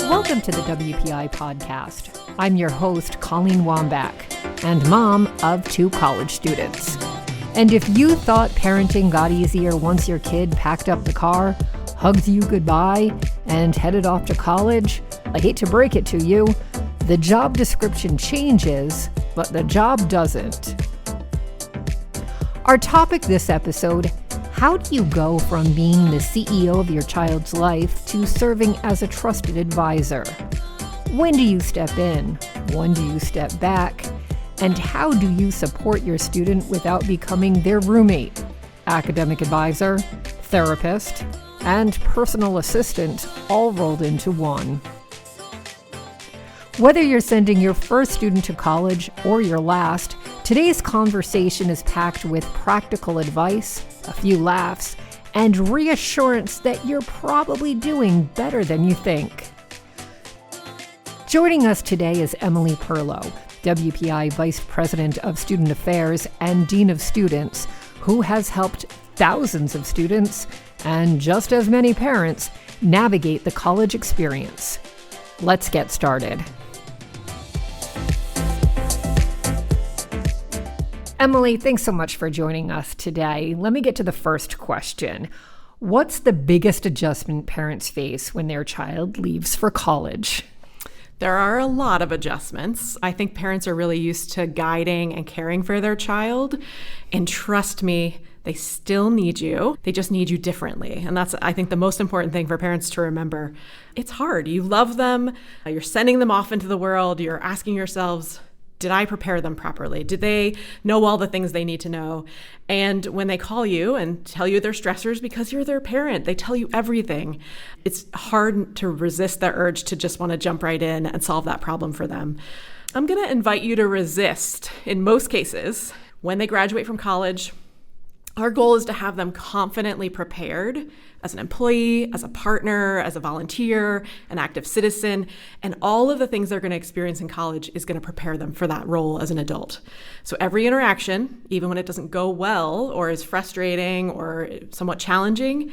Welcome to the WPI podcast. I'm your host, Colleen Wambach, and mom of 2 college students. And if you thought parenting got easier once your kid packed up the car, hugged you goodbye, and headed off to college, I hate to break it to you, the job description changes, but the job doesn't. Our topic this episode: how do you go from being the CEO of your child's life to serving as a trusted advisor? When do you step in? When do you step back? And how do you support your student without becoming their roommate, academic advisor, therapist, and personal assistant all rolled into one? Whether you're sending your first student to college or your last, today's conversation is packed with practical advice, a few laughs, and reassurance that you're probably doing better than you think. Joining us today is Emily Perlow, WPI Vice President of Student Affairs and Dean of Students, who has helped thousands of students and just as many parents navigate the college experience. Let's get started. Emily, thanks so much for joining us today. Let me get to the first question. What's the biggest adjustment parents face when their child leaves for college? There are a lot of adjustments. I think parents are really used to guiding and caring for their child. And trust me, they still need you. They just need you differently. And that's, I think, the most important thing for parents to remember. It's hard. You love them. You're sending them off into the world. You're asking yourselves, did I prepare them properly? Did they know all the things they need to know? And when they call you and tell you their stressors, because you're their parent, they tell you everything. It's hard to resist the urge to just want to jump right in and solve that problem for them. I'm going to invite you to resist. In most cases, when they graduate from college, our goal is to have them confidently prepared as an employee, as a partner, as a volunteer, an active citizen, and all of the things they're going to experience in college is going to prepare them for that role as an adult. So every interaction, even when it doesn't go well or is frustrating or somewhat challenging,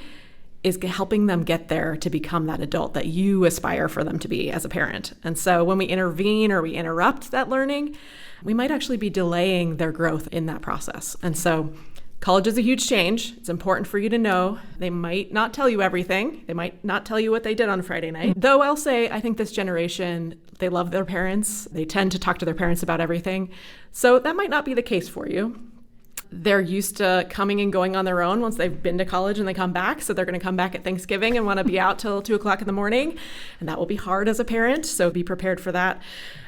is helping them get there to become that adult that you aspire for them to be as a parent. And so when we intervene or we interrupt that learning, we might actually be delaying their growth in that process. And so college is a huge change. It's important for you to know. They might not tell you everything. They might not tell you what they did on Friday night. Though I'll say, I think this generation, they love their parents. They tend to talk to their parents about everything. So that might not be the case for you. They're used to coming and going on their own once they've been to college and they come back. So they're going to come back at Thanksgiving and want to be out till 2:00 in the morning. And that will be hard as a parent. So be prepared for that.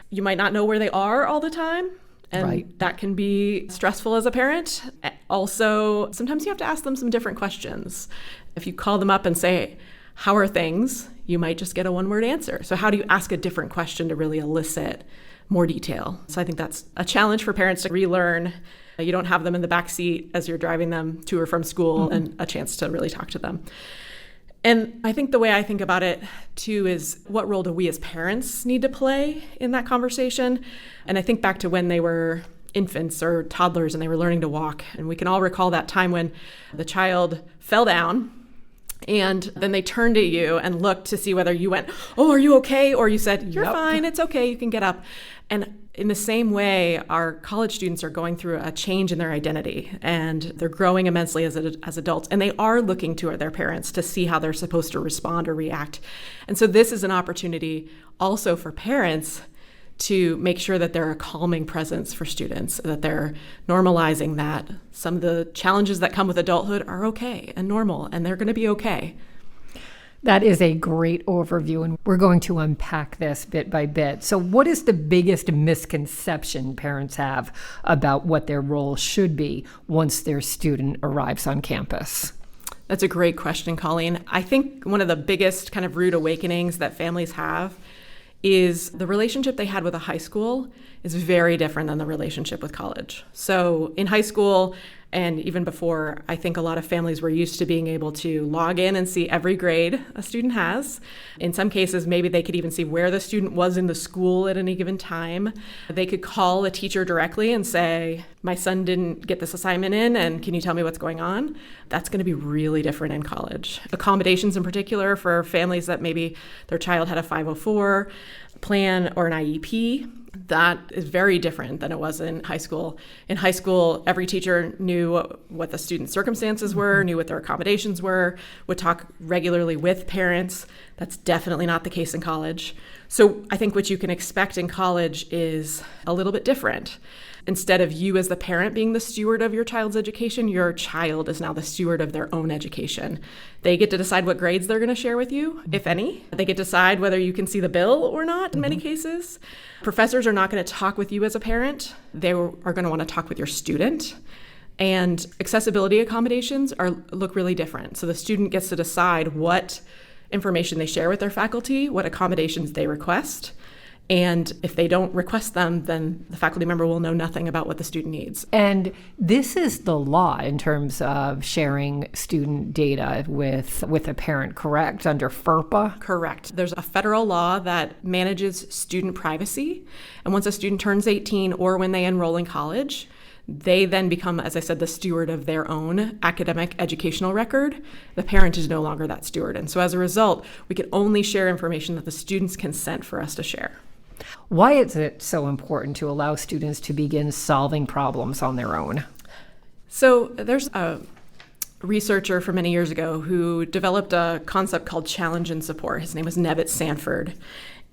You might not know where they are all the time. And Right. That can be stressful as a parent. Also, sometimes you have to ask them some different questions. If you call them up and say, how are things? You might just get a one-word answer. So how do you ask a different question to really elicit more detail? So I think that's a challenge for parents to relearn. You don't have them in the back seat as you're driving them to or from school and a chance to really talk to them. And I think the way I think about it, too, is what role do we as parents need to play in that conversation? And I think back to when they were infants or toddlers and they were learning to walk. And we can all recall that time when the child fell down and then they turned at you and looked to see whether you went, oh, are you okay? Or you said, you're fine, it's okay, you can get up. And in the same way, our college students are going through a change in their identity and they're growing immensely as adults. And they are looking to their parents to see how they're supposed to respond or react. And so this is an opportunity also for parents to make sure that they're a calming presence for students, that they're normalizing that some of the challenges that come with adulthood are okay and normal, and they're going to be okay. That is a great overview, and we're going to unpack this bit by bit. So what is the biggest misconception parents have about what their role should be once their student arrives on campus? That's a great question, Colleen. I think one of the biggest kind of rude awakenings that families have is the relationship they had with a high school is very different than the relationship with college. So in high school, And even before, I think a lot of families were used to being able to log in and see every grade a student has. In some cases, maybe they could even see where the student was in the school at any given time. They could call a teacher directly and say, my son didn't get this assignment in, and can you tell me what's going on? That's going to be really different in college. Accommodations in particular for families that maybe their child had a 504 plan or an IEP, that is very different than it was in high school. In high school, every teacher knew what the student's circumstances were, knew what their accommodations were, would talk regularly with parents. That's definitely not the case in college. So I think what you can expect in college is a little bit different. Instead of you as the parent being the steward of your child's education, your child is now the steward of their own education. They get to decide what grades they're going to share with you, if any. They get to decide whether you can see the bill or not in many cases. Professors are not going to talk with you as a parent. They are going to want to talk with your student. And accessibility accommodations look really different. So the student gets to decide what information they share with their faculty, what accommodations they request. And if they don't request them, then the faculty member will know nothing about what the student needs. And this is the law in terms of sharing student data with a parent, correct? Under FERPA? Correct. There's a federal law that manages student privacy. And once a student turns 18 or when they enroll in college, they then become, as I said, the steward of their own academic educational record. The parent is no longer that steward. And so as a result, we can only share information that the students consent for us to share. Why is it so important to allow students to begin solving problems on their own? So there's a researcher from many years ago who developed a concept called challenge and support. His name was Nevitt Sanford.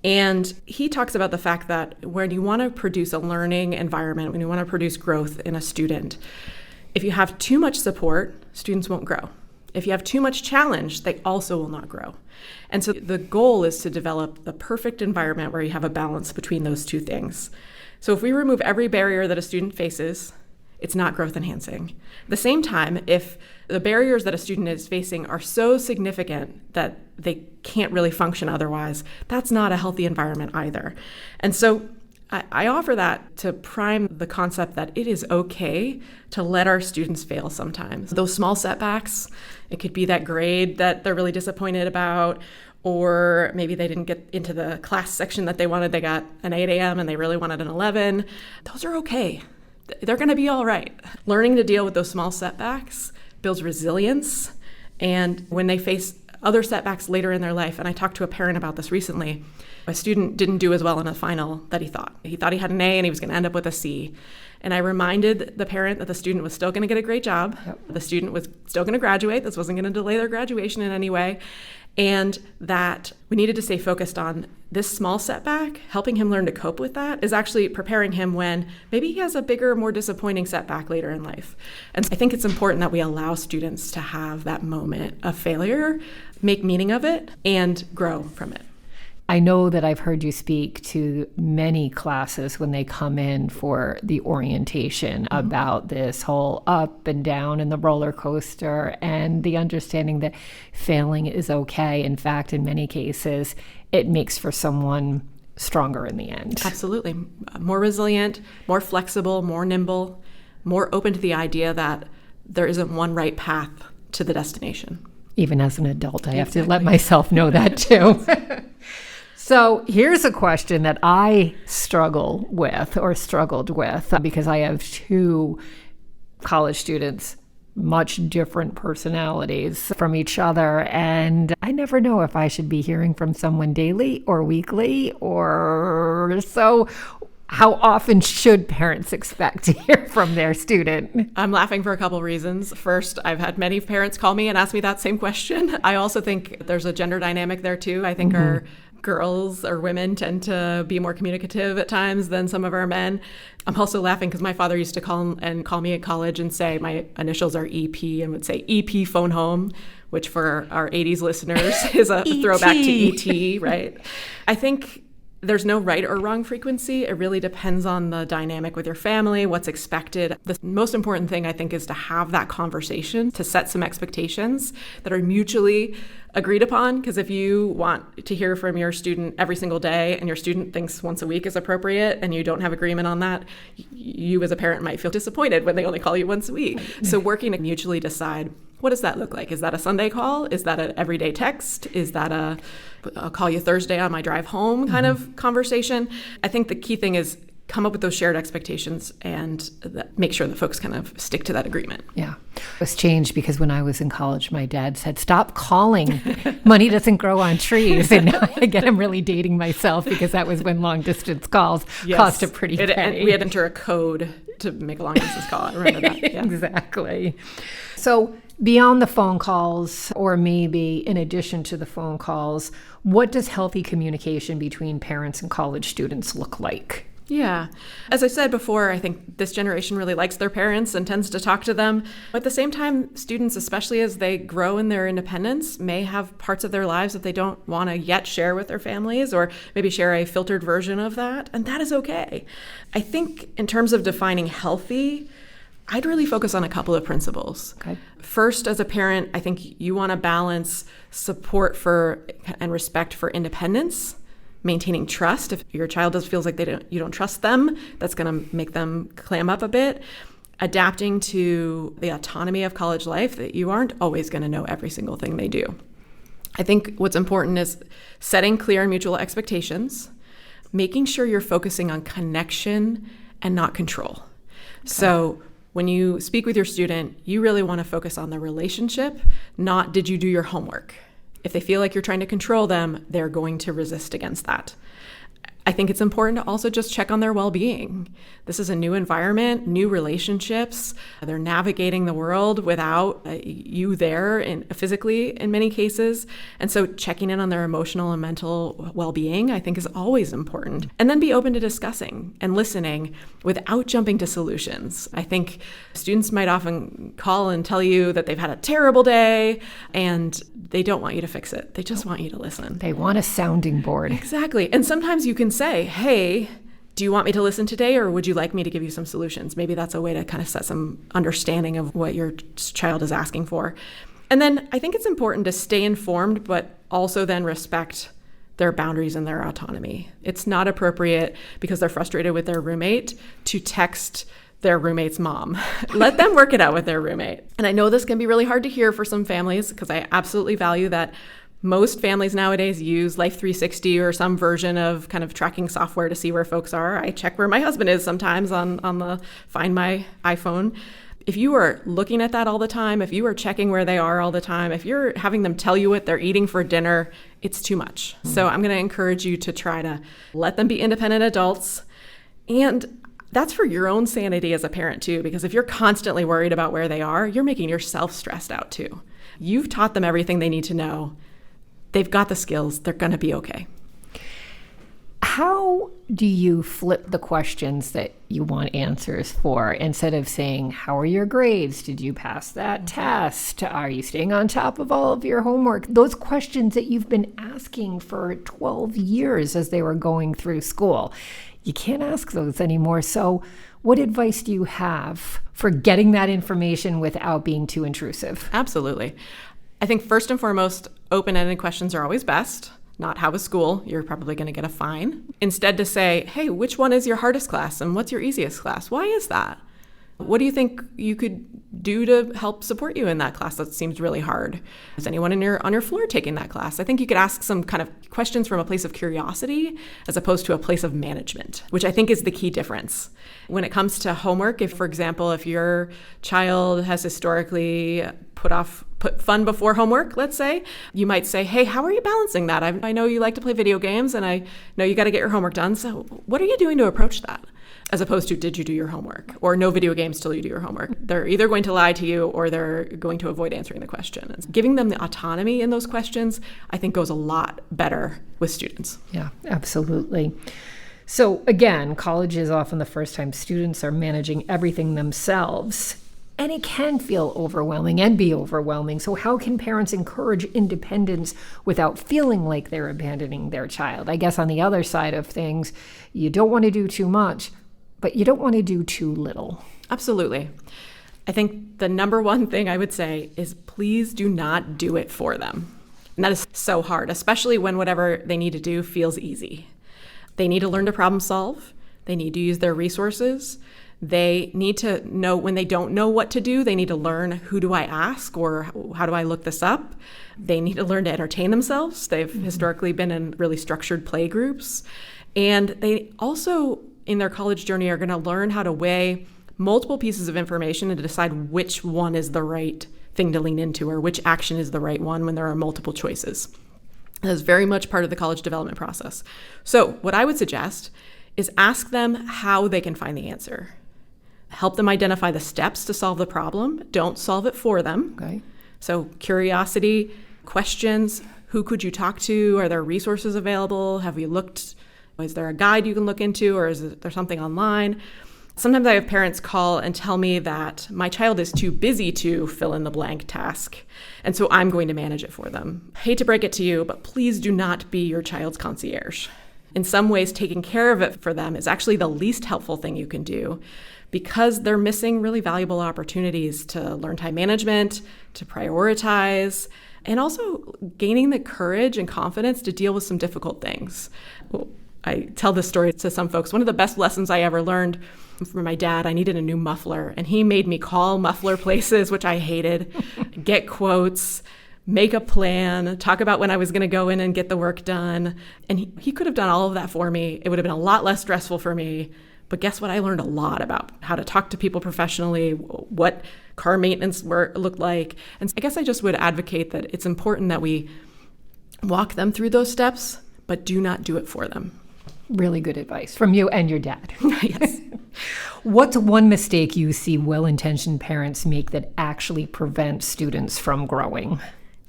And he talks about the fact that when you want to produce a learning environment, when you want to produce growth in a student, if you have too much support, students won't grow. If you have too much challenge, they also will not grow. And so the goal is to develop the perfect environment where you have a balance between those two things. So if we remove every barrier that a student faces, it's not growth enhancing. At the same time, if the barriers that a student is facing are so significant that they can't really function otherwise, that's not a healthy environment either. And so I offer that to prime the concept that it is okay to let our students fail sometimes. Those small setbacks, it could be that grade that they're really disappointed about, or maybe they didn't get into the class section that they wanted. They got an 8 a.m. and they really wanted an 11. Those are okay. They're going to be all right. Learning to deal with those small setbacks builds resilience. And when they face other setbacks later in their life, and I talked to a parent about this recently, a student didn't do as well in a final that he thought. He thought he had an A and he was going to end up with a C. And I reminded the parent that the student was still going to get a great job. Yep. The student was still going to graduate. This wasn't going to delay their graduation in any way. And that we needed to stay focused on this small setback. Helping him learn to cope with that is actually preparing him when maybe he has a bigger, more disappointing setback later in life. And I think it's important that we allow students to have that moment of failure, make meaning of it, and grow from it. I know that I've heard you speak to many classes when they come in for the orientation about this whole up and down and the roller coaster and the understanding that failing is okay. In fact, in many cases, it makes for someone stronger in the end. Absolutely. More resilient, more flexible, more nimble, more open to the idea that there isn't one right path to the destination. Even as an adult, I have to let myself know that too. So here's a question that I struggled with because I have two college students, much different personalities from each other. And I never know if I should be hearing from someone daily or weekly or so. How often should parents expect to hear from their student? I'm laughing for a couple of reasons. First, I've had many parents call me and ask me that same question. I also think there's a gender dynamic there too. I think our girls or women tend to be more communicative at times than some of our men. I'm also laughing because my father used to call me at college and say my initials are EP and would say EP phone home, which for our 80s listeners is a throwback to ET, right? I think There's no right or wrong frequency. It really depends on the dynamic with your family, what's expected. The most important thing, I think, is to have that conversation, to set some expectations that are mutually agreed upon. Because if you want to hear from your student every single day and your student thinks once a week is appropriate and you don't have agreement on that, you as a parent might feel disappointed when they only call you once a week. So working to mutually decide, what does that look like? Is that a Sunday call? Is that an everyday text? Is that I'll call you Thursday on my drive home kind of conversation? I think the key thing is come up with those shared expectations and make sure that folks kind of stick to that agreement. Yeah. It was changed because when I was in college, my dad said, stop calling. Money doesn't grow on trees. And now again, I'm really dating myself because that was when long distance calls cost a pretty penny. And we had to enter a code to make a long distance call. I remember that. Yeah. Exactly. So beyond the phone calls, or maybe in addition to the phone calls, what does healthy communication between parents and college students look like? Yeah. As I said before, I think this generation really likes their parents and tends to talk to them. At the same time, students, especially as they grow in their independence, may have parts of their lives that they don't want to yet share with their families, or maybe share a filtered version of that. And that is okay. I think in terms of defining healthy, I'd really focus on a couple of principles. Okay. First, as a parent, I think you want to balance support for and respect for independence, maintaining trust. If your child feels like you don't trust them, that's going to make them clam up a bit. Adapting to the autonomy of college life, that you aren't always going to know every single thing they do. I think what's important is setting clear and mutual expectations, making sure you're focusing on connection and not control. Okay. So when you speak with your student, you really want to focus on the relationship, not did you do your homework. If they feel like you're trying to control them, they're going to resist against that. I think it's important to also just check on their well-being. This is a new environment, new relationships. They're navigating the world without you there physically in many cases. And so checking in on their emotional and mental well-being, I think, is always important. And then be open to discussing and listening without jumping to solutions. I think students might often call and tell you that they've had a terrible day and they don't want you to fix it. They just want you to listen. They want a sounding board. Exactly. And sometimes you can say, hey, do you want me to listen today, or would you like me to give you some solutions? Maybe that's a way to kind of set some understanding of what your child is asking for. And then I think it's important to stay informed, but also then respect their boundaries and their autonomy. It's not appropriate because they're frustrated with their roommate to text their roommate's mom. Let them work it out with their roommate. And I know this can be really hard to hear for some families, because I absolutely value that most families nowadays use Life 360 or some version of kind of tracking software to see where folks are. I check where my husband is sometimes on the Find My iPhone. If you are looking at that all the time, if you are checking where they are all the time, if you're having them tell you what they're eating for dinner, it's too much. So I'm going to encourage you to try to let them be independent adults. And that's for your own sanity as a parent too, because if you're constantly worried about where they are, you're making yourself stressed out too. You've taught them everything they need to know. They've got the skills. They're going to be okay. How do you flip the questions that you want answers for? Instead of saying, how are your grades? Did you pass that test? Are you staying on top of all of your homework? Those questions that you've been asking for 12 years as they were going through school. You can't ask those anymore. So what advice do you have for getting that information without being too intrusive? Absolutely. I think first and foremost, open-ended questions are always best. Not how was school? You're probably going to get a fine. Instead to say, hey, which one is your hardest class and what's your easiest class? Why is that? What do you think you could do to help support you in that class that seems really hard? Is anyone on your floor taking that class? I think you could ask some kind of questions from a place of curiosity as opposed to a place of management, which I think is the key difference. When it comes to homework, if, for example, if your child has historically put fun before homework, let's say, you might say, hey, how are you balancing that? I know you like to play video games and I know you got to get your homework done. So what are you doing to approach that? As opposed to, did you do your homework? Or no video games till you do your homework. They're either going to lie to you or they're going to avoid answering the question. Giving them the autonomy in those questions, I think, goes a lot better with students. Yeah, absolutely. So again, college is often the first time students are managing everything themselves. And it can feel overwhelming and be overwhelming. So how can parents encourage independence without feeling like they're abandoning their child? I guess on the other side of things, you don't want to do too much, but you don't want to do too little. Absolutely. I think the number one thing I would say is please do not do it for them. And that is so hard, especially when whatever they need to do feels easy. They need to learn to problem solve. They need to use their resources. They need to know when they don't know what to do, they need to learn who do I ask or how do I look this up. They need to learn to entertain themselves. They've historically been in really structured play groups. And they also, in their college journey, are going to learn how to weigh multiple pieces of information and to decide which one is the right thing to lean into or which action is the right one when there are multiple choices. That is very much part of the college development process. So what I would suggest is ask them how they can find the answer. Help them identify the steps to solve the problem. Don't solve it for them. Okay. So curiosity, questions, who could you talk to? Are there resources available? Have you looked? Is there a guide you can look into, or is there something online? Sometimes I have parents call and tell me that my child is too busy to fill in the blank task, and so I'm going to manage it for them. Hate to break it to you, but please do not be your child's concierge. In some ways, taking care of it for them is actually the least helpful thing you can do because they're missing really valuable opportunities to learn time management, to prioritize, and also gaining the courage and confidence to deal with some difficult things. I tell this story to some folks. One of the best lessons I ever learned from my dad, I needed a new muffler, and he made me call muffler places, which I hated, get quotes, make a plan, talk about when I was going to go in and get the work done. And he could have done all of that for me. It would have been a lot less stressful for me. But guess what? I learned a lot about how to talk to people professionally, what car maintenance looked like. And I guess I just would advocate that it's important that we walk them through those steps, but do not do it for them. Really good advice from you and your dad. Yes. What's one mistake you see well-intentioned parents make that actually prevents students from growing?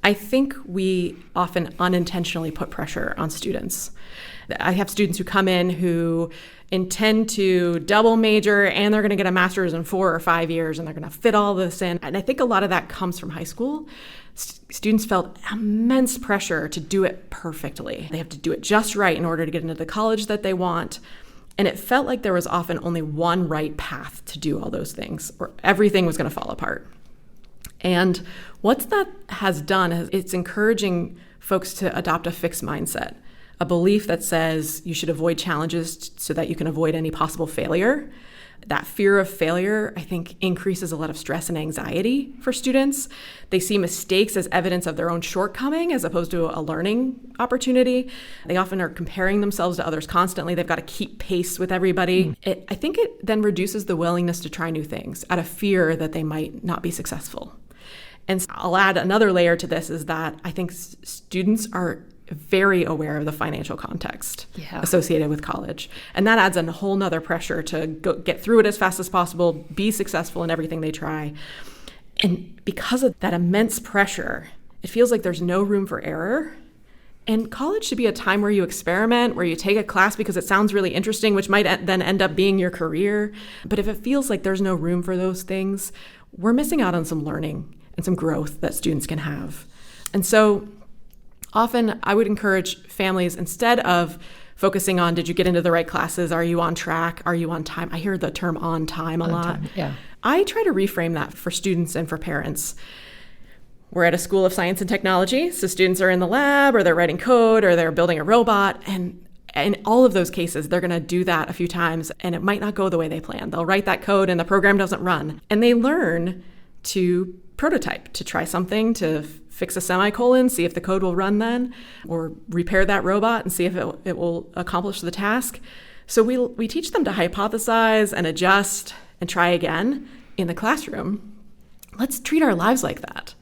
I think we often unintentionally put pressure on students. I have students who come in who intend to double major and they're going to get a master's in 4 or 5 years and they're going to fit all this in. And I think a lot of that comes from high school. Students felt immense pressure to do it perfectly. They have to do it just right in order to get into the college that they want. And it felt like there was often only one right path to do all those things, or everything was going to fall apart. And what that has done is it's encouraging folks to adopt a fixed mindset, a belief that says you should avoid challenges so that you can avoid any possible failure. That fear of failure, I think, increases a lot of stress and anxiety for students. They see mistakes as evidence of their own shortcoming as opposed to a learning opportunity. They often are comparing themselves to others constantly. They've got to keep pace with everybody. I think it then reduces the willingness to try new things out of fear that they might not be successful. And I'll add another layer to this is that I think students are very aware of the financial context associated with college. And that adds a whole nother pressure to get through it as fast as possible, be successful in everything they try. And because of that immense pressure, it feels like there's no room for error. And college should be a time where you experiment, where you take a class because it sounds really interesting, which might then end up being your career. But if it feels like there's no room for those things, we're missing out on some learning and some growth that students can have. And so often I would encourage families, instead of focusing on, did you get into the right classes? Are you on track? Are you on time? I hear the term on time a lot. Yeah. I try to reframe that for students and for parents. We're at a school of science and technology, so students are in the lab or they're writing code or they're building a robot. And in all of those cases, they're going to do that a few times and it might not go the way they planned. They'll write that code and the program doesn't run. And they learn to prototype, to try something, to fix a semicolon, see if the code will run then, or repair that robot and see if it will accomplish the task. So we teach them to hypothesize and adjust and try again in the classroom. Let's treat our lives like that.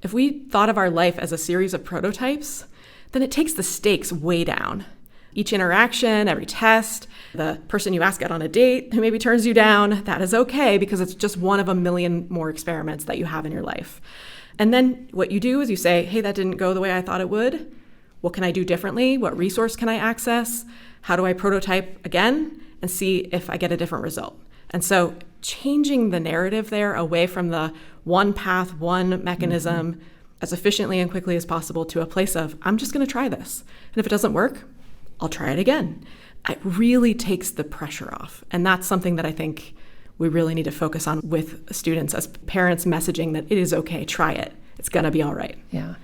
If we thought of our life as a series of prototypes, then it takes the stakes way down. Each interaction, every test, the person you ask out on a date who maybe turns you down, that is okay because it's just one of a million more experiments that you have in your life. And then what you do is you say, hey, that didn't go the way I thought it would. What can I do differently? What resource can I access? How do I prototype again and see if I get a different result? And so changing the narrative there away from the one path, one mechanism as efficiently and quickly as possible to a place of, I'm just going to try this. And if it doesn't work, I'll try it again. It really takes the pressure off. And that's something that I think we really need to focus on with students as parents, messaging that it is okay, try it. It's going to be all right. Yeah.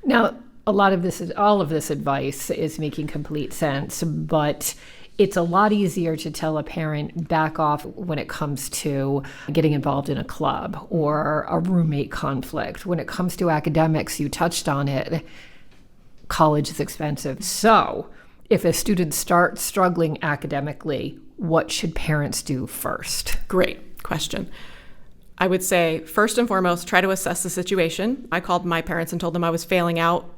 Now, all of this advice is making complete sense, but it's a lot easier to tell a parent back off when it comes to getting involved in a club or a roommate conflict. When it comes to academics, you touched on it, college is expensive. So if a student starts struggling academically, what should parents do first? Great question. I would say, first and foremost, try to assess the situation. I called my parents and told them I was failing out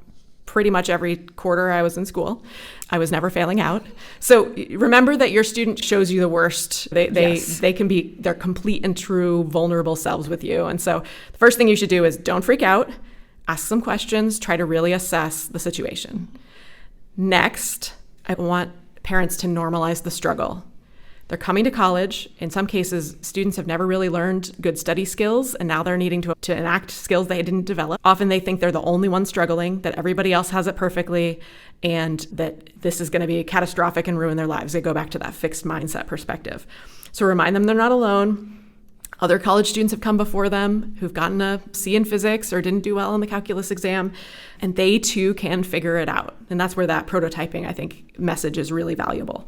pretty much every quarter I was in school. I was never failing out. So remember that your student shows you the worst. They can be their complete and true vulnerable selves with you. And so the first thing you should do is don't freak out, ask some questions, try to really assess the situation. Next, I want parents to normalize the struggle. They're coming to college. In some cases, students have never really learned good study skills, and now they're needing to enact skills they didn't develop. Often they think they're the only one struggling, that everybody else has it perfectly, and that this is going to be catastrophic and ruin their lives. They go back to that fixed mindset perspective. So remind them they're not alone. Other college students have come before them who've gotten a C in physics or didn't do well on the calculus exam, and they too can figure it out. And that's where that prototyping, I think, message is really valuable.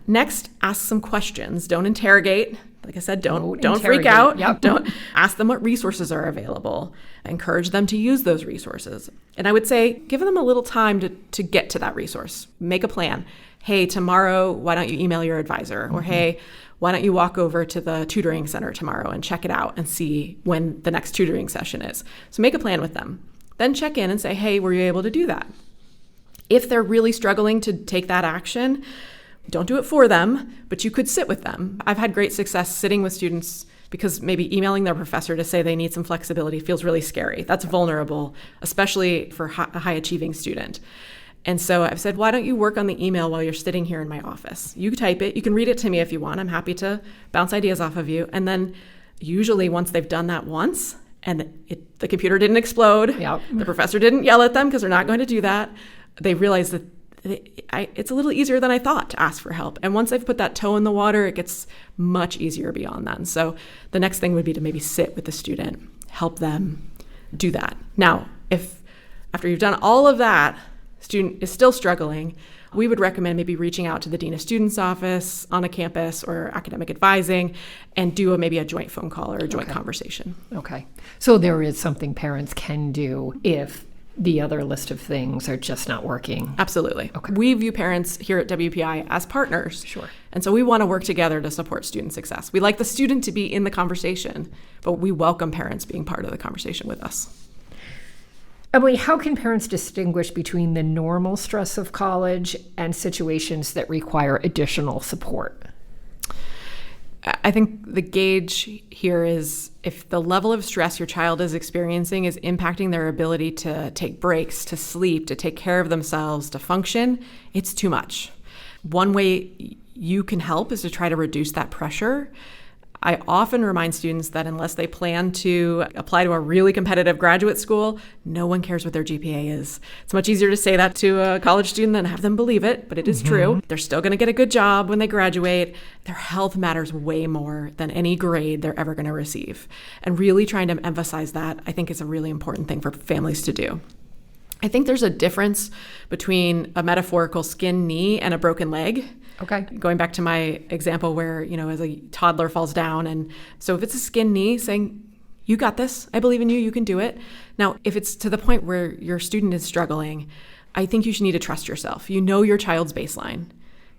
Next, ask some questions. Don't interrogate. Like I said, don't freak out. Yep. Don't ask them what resources are available. Encourage them to use those resources. And I would say, give them a little time to get to that resource. Make a plan. Hey, tomorrow, why don't you email your advisor? Or hey, why don't you walk over to the tutoring center tomorrow and check it out and see when the next tutoring session is. So make a plan with them. Then check in and say, hey, were you able to do that? If they're really struggling to take that action, don't do it for them, but you could sit with them. I've had great success sitting with students because maybe emailing their professor to say they need some flexibility feels really scary. That's vulnerable, especially for a high-achieving student. And so I've said, why don't you work on the email while you're sitting here in my office? You type it. You can read it to me if you want. I'm happy to bounce ideas off of you. And then usually once they've done that once and the computer didn't explode, the professor didn't yell at them because they're not going to do that, they realize that it's a little easier than I thought to ask for help. And once I've put that toe in the water, it gets much easier beyond that. And so the next thing would be to maybe sit with the student, help them do that. Now, if after you've done all of that, student is still struggling, we would recommend maybe reaching out to the Dean of Students office on a campus or academic advising and do maybe a joint phone call or a joint conversation. Okay. So there is something parents can do if the other list of things are just not working. Absolutely. Okay. We view parents here at WPI as partners. Sure. And so we want to work together to support student success. We like the student to be in the conversation, but we welcome parents being part of the conversation with us. Emily, how can parents distinguish between the normal stress of college and situations that require additional support? I think the gauge here is if the level of stress your child is experiencing is impacting their ability to take breaks, to sleep, to take care of themselves, to function, it's too much. One way you can help is to try to reduce that pressure. I often remind students that unless they plan to apply to a really competitive graduate school, no one cares what their GPA is. It's much easier to say that to a college student than have them believe it, but it is true. They're still going to get a good job when they graduate. Their health matters way more than any grade they're ever going to receive. And really trying to emphasize that, I think, is a really important thing for families to do. I think there's a difference between a metaphorical skinned knee and a broken leg. Okay. Going back to my example where, as a toddler falls down. And so if it's a skinned knee, saying, you got this, I believe in you, you can do it. Now, if it's to the point where your student is struggling, I think you should need to trust yourself. You know your child's baseline.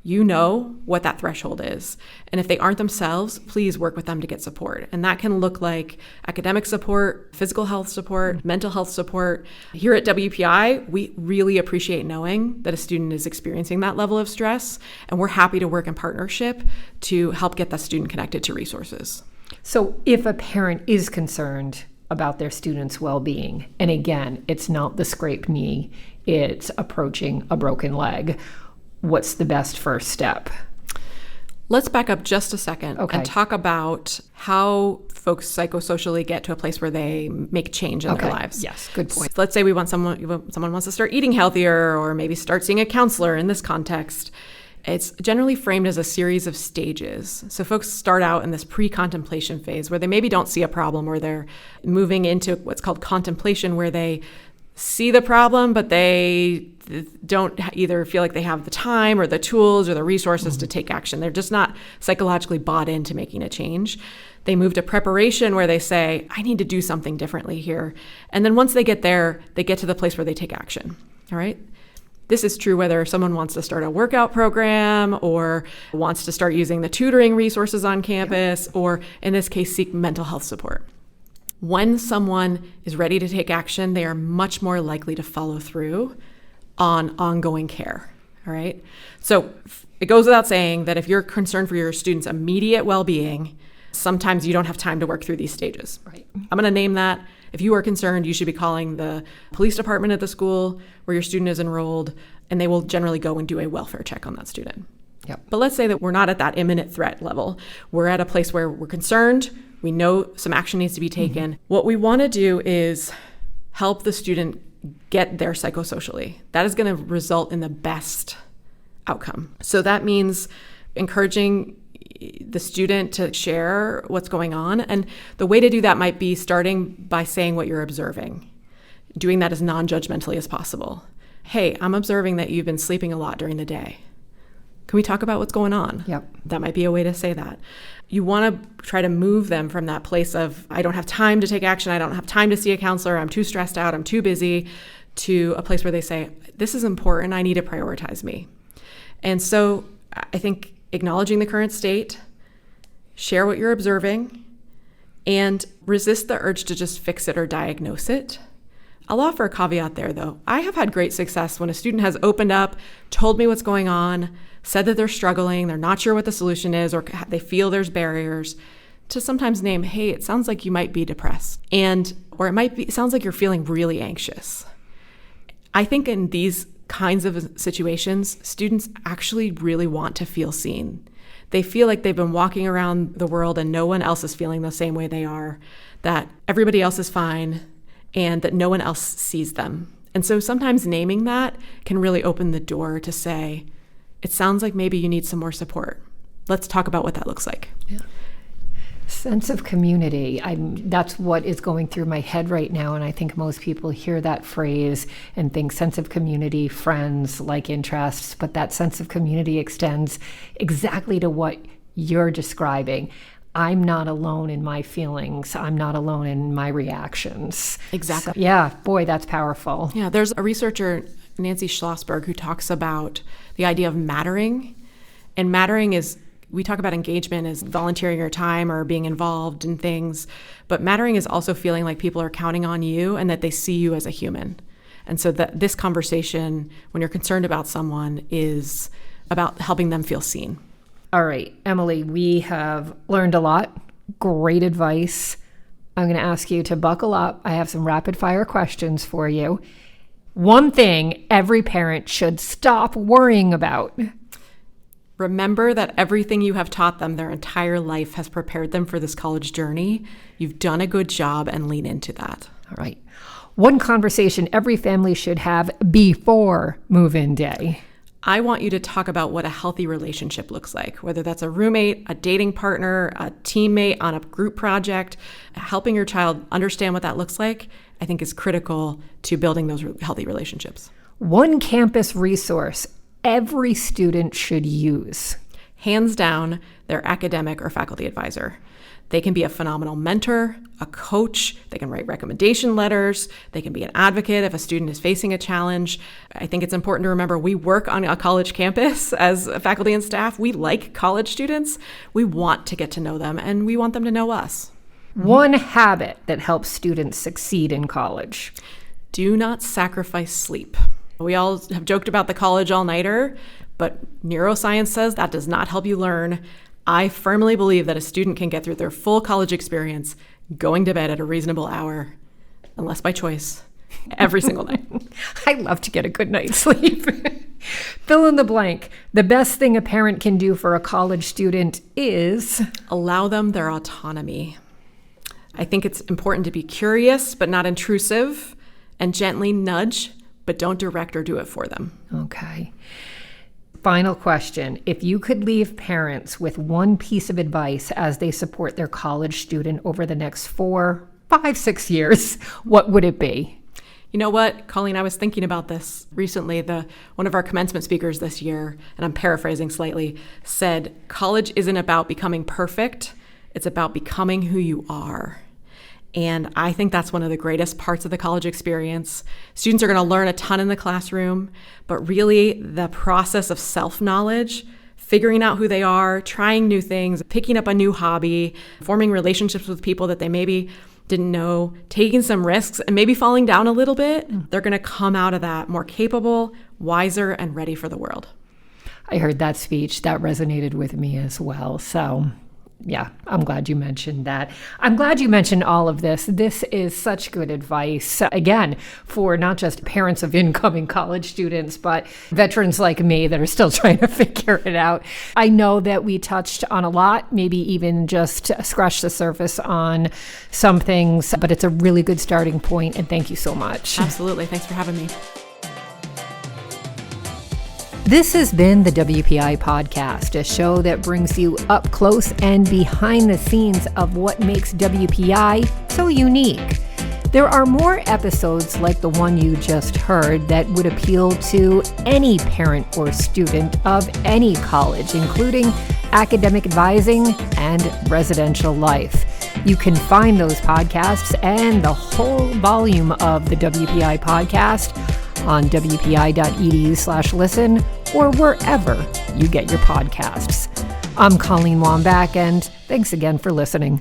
You know what that threshold is. And if they aren't themselves, please work with them to get support. And that can look like academic support, physical health support, mental health support. Here at WPI, we really appreciate knowing that a student is experiencing that level of stress. And we're happy to work in partnership to help get that student connected to resources. So if a parent is concerned about their student's well-being, and again, it's not the scraped knee, it's approaching a broken leg, what's the best first step? Let's back up just a second and talk about how folks psychosocially get to a place where they make change in their lives. Yes, good point. So let's say someone wants to start eating healthier, or maybe start seeing a counselor in this context. It's generally framed as a series of stages. So folks start out in this pre-contemplation phase where they maybe don't see a problem, or they're moving into what's called contemplation, where they see the problem, but they don't either feel like they have the time or the tools or the resources to take action. They're just not psychologically bought into making a change. They move to preparation, where they say, I need to do something differently here. And then once they get there, they get to the place where they take action. All right. This is true whether someone wants to start a workout program, or wants to start using the tutoring resources on campus, or in this case, seek mental health support. When someone is ready to take action, they are much more likely to follow through on ongoing care. All right. So it goes without saying that if you're concerned for your students' immediate well-being, sometimes you don't have time to work through these stages. Right. I'm going to name that. If you are concerned, you should be calling the police department at the school where your student is enrolled, and they will generally go and do a welfare check on that student. Yep. But let's say that we're not at that imminent threat level. We're at a place where we're concerned. We know some action needs to be taken. Mm-hmm. What we want to do is help the student get there psychosocially. That is going to result in the best outcome. So that means encouraging the student to share what's going on. And the way to do that might be starting by saying what you're observing, doing that as non-judgmentally as possible. Hey, I'm observing that you've been sleeping a lot during the day. Can we talk about what's going on? Yep. That might be a way to say that. You want to try to move them from that place of, I don't have time to take action, I don't have time to see a counselor, I'm too stressed out, I'm too busy, to a place where they say, this is important, I need to prioritize me. And so I think acknowledging the current state, share what you're observing, and resist the urge to just fix it or diagnose it. I'll offer a caveat there, though. I have had great success when a student has opened up, told me what's going on, said that they're struggling, they're not sure what the solution is, or they feel there's barriers, to sometimes name, hey, it sounds like you might be depressed, or it sounds like you're feeling really anxious. I think in these kinds of situations, students actually really want to feel seen. They feel like they've been walking around the world and no one else is feeling the same way they are, that everybody else is fine, and that no one else sees them. And so sometimes naming that can really open the door to say, it sounds like maybe you need some more support. Let's talk about what that looks like. Yeah. Sense of community. That's what is going through my head right now. And I think most people hear that phrase and think sense of community, friends, like interests, but that sense of community extends exactly to what you're describing. I'm not alone in my feelings. I'm not alone in my reactions. Exactly. So, yeah, boy, that's powerful. Yeah, there's a researcher, Nancy Schlossberg, who talks about the idea of mattering. And mattering is, we talk about engagement as volunteering your time or being involved in things, but mattering is also feeling like people are counting on you and that they see you as a human. And so that this conversation, when you're concerned about someone, is about helping them feel seen. All right, Emily, we have learned a lot. Great advice. I'm going to ask you to buckle up. I have some rapid fire questions for you. One thing every parent should stop worrying about. Remember that everything you have taught them their entire life has prepared them for this college journey. You've done a good job, and lean into that. All right. One conversation every family should have before move-in day. I want you to talk about what a healthy relationship looks like, whether that's a roommate, a dating partner, a teammate on a group project. Helping your child understand what that looks like, I think, is critical to building those healthy relationships. One campus resource every student should use. Hands down, their academic or faculty advisor. They can be a phenomenal mentor, a coach, they can write recommendation letters, they can be an advocate if a student is facing a challenge. I think it's important to remember we work on a college campus as faculty and staff. We like college students. We want to get to know them, and we want them to know us. One habit that helps students succeed in college. Do not sacrifice sleep. We all have joked about the college all-nighter, but neuroscience says that does not help you learn. I firmly believe that a student can get through their full college experience going to bed at a reasonable hour, unless by choice, every single night. I love to get a good night's sleep. Fill in the blank. The best thing a parent can do for a college student is allow them their autonomy. I think it's important to be curious, but not intrusive, and gently nudge, but don't direct or do it for them. Okay. Final question. If you could leave parents with one piece of advice as they support their college student over the next 4, 5, 6 years, what would it be? You know what, Colleen, I was thinking about this recently. One of our commencement speakers this year, and I'm paraphrasing slightly, said, college isn't about becoming perfect, it's about becoming who you are. And I think that's one of the greatest parts of the college experience. Students are going to learn a ton in the classroom, but really the process of self-knowledge, figuring out who they are, trying new things, picking up a new hobby, forming relationships with people that they maybe didn't know, taking some risks, and maybe falling down a little bit, they're going to come out of that more capable, wiser, and ready for the world. I heard that speech. That resonated with me as well. So yeah, I'm glad you mentioned that. I'm glad you mentioned all of this. This is such good advice, again, for not just parents of incoming college students, but veterans like me that are still trying to figure it out. I know that we touched on a lot, maybe even just scratched the surface on some things, but it's a really good starting point, and thank you so much. Absolutely. Thanks for having me. This has been the WPI Podcast, a show that brings you up close and behind the scenes of what makes WPI so unique. There are more episodes like the one you just heard that would appeal to any parent or student of any college, including academic advising and residential life. You can find those podcasts and the whole volume of the WPI Podcast on wpi.edu/listen or wherever you get your podcasts. I'm Colleen Wambach, and thanks again for listening.